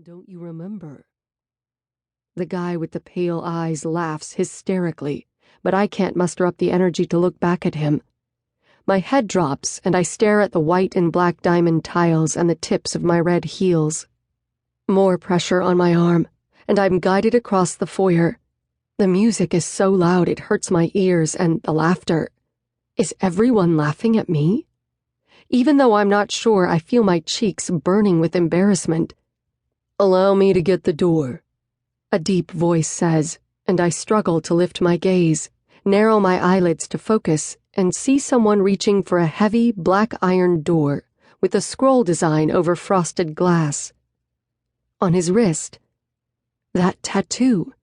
Don't you remember? The guy with the pale eyes laughs hysterically, but I can't muster up the energy to look back at him. My head drops, and I stare at the white and black diamond tiles and the tips of my red heels. More pressure on my arm, and I'm guided across the foyer. The music is so loud it hurts my ears, and the laughter. Is everyone laughing at me? Even though I'm not sure, I feel my cheeks burning with embarrassment. "Allow me to get the door," a deep voice says, and I struggle to lift my gaze, narrow my eyelids to focus, and see someone reaching for a heavy black iron door with a scroll design over frosted glass. On his wrist, that tattoo.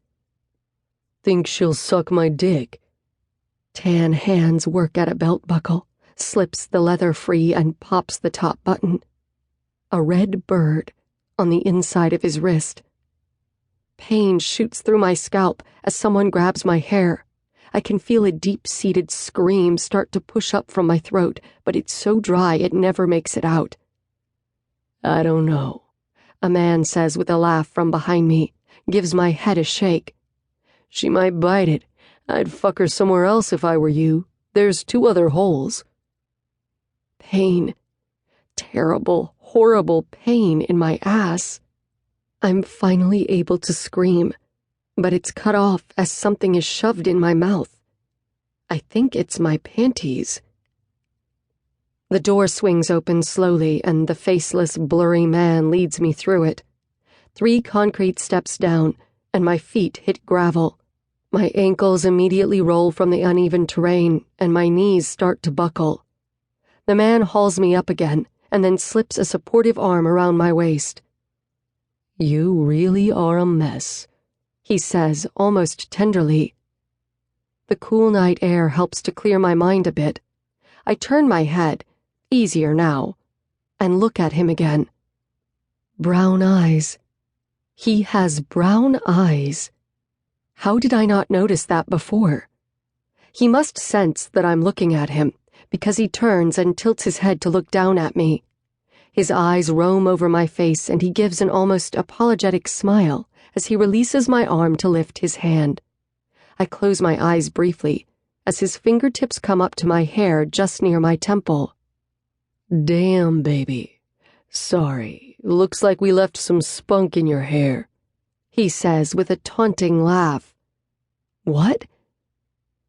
"Think she'll suck my dick?" Tan hands work at a belt buckle, slips the leather free and pops the top button. A red bird on the inside of his wrist. Pain shoots through my scalp as someone grabs my hair. I can feel a deep-seated scream start to push up from my throat, but it's so dry it never makes it out. "I don't know," a man says with a laugh from behind me, gives my head a shake. "She might bite it. I'd fuck her somewhere else if I were you. There's 2 other holes." Pain. Terrible, horrible pain in my ass. I'm finally able to scream, but it's cut off as something is shoved in my mouth. I think it's my panties. The door swings open slowly, and the faceless, blurry man leads me through it. 3 concrete steps down, and my feet hit gravel. My ankles immediately roll from the uneven terrain, and my knees start to buckle. The man hauls me up again, and then slips a supportive arm around my waist. "You really are a mess," he says, almost tenderly. The cool night air helps to clear my mind a bit. I turn my head, easier now, and look at him again. Brown eyes. He has brown eyes. How did I not notice that before? He must sense that I'm looking at him, because he turns and tilts his head to look down at me. His eyes roam over my face, and he gives an almost apologetic smile as he releases my arm to lift his hand. I close my eyes briefly as his fingertips come up to my hair just near my temple. "Damn, baby. Sorry, looks like we left some spunk in your hair," he says with a taunting laugh. What?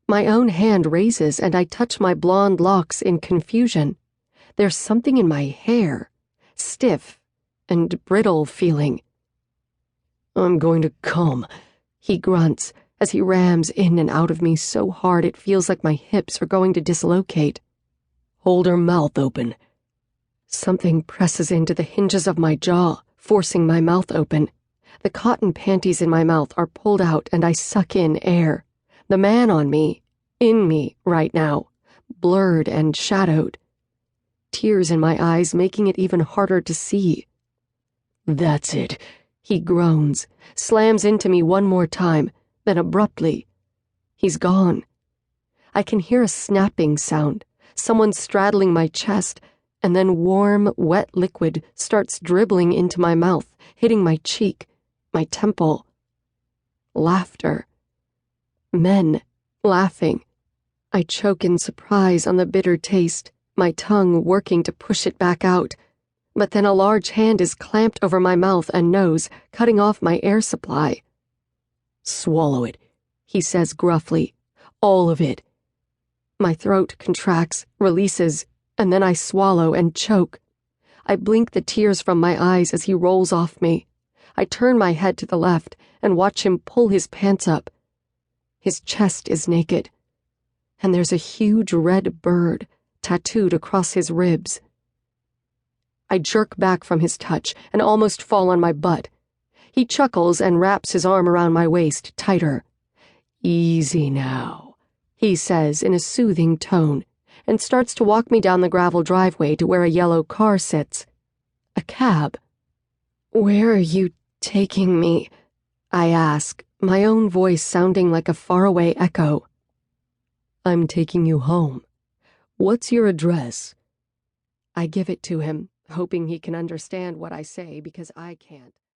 My own hand raises and I touch my blonde locks in confusion. There's something in my hair, stiff and brittle feeling. "I'm going to come," he grunts as he rams in and out of me so hard it feels like my hips are going to dislocate. "Hold her mouth open." Something presses into the hinges of my jaw, forcing my mouth open. The cotton panties in my mouth are pulled out and I suck in air. The man on me, in me right now, blurred and shadowed. Tears in my eyes making it even harder to see. "That's it," he groans, slams into me one more time, then abruptly, he's gone. I can hear a snapping sound, someone straddling my chest, and then warm, wet liquid starts dribbling into my mouth, hitting my cheek, my temple. Laughter. Men laughing. I choke in surprise on the bitter taste, my tongue working to push it back out. But then a large hand is clamped over my mouth and nose, cutting off my air supply. "Swallow it," he says gruffly. "All of it." My throat contracts, releases, and then I swallow and choke. I blink the tears from my eyes as he rolls off me. I turn my head to the left and watch him pull his pants up. His chest is naked, and there's a huge red bird tattooed across his ribs. I jerk back from his touch and almost fall on my butt. He chuckles and wraps his arm around my waist tighter. "Easy now," he says in a soothing tone, and starts to walk me down the gravel driveway to where a yellow car sits. A cab. "Where are you taking me?" I ask, my own voice sounding like a faraway echo. "I'm taking you home. What's your address?" I give it to him, hoping he can understand what I say because I can't.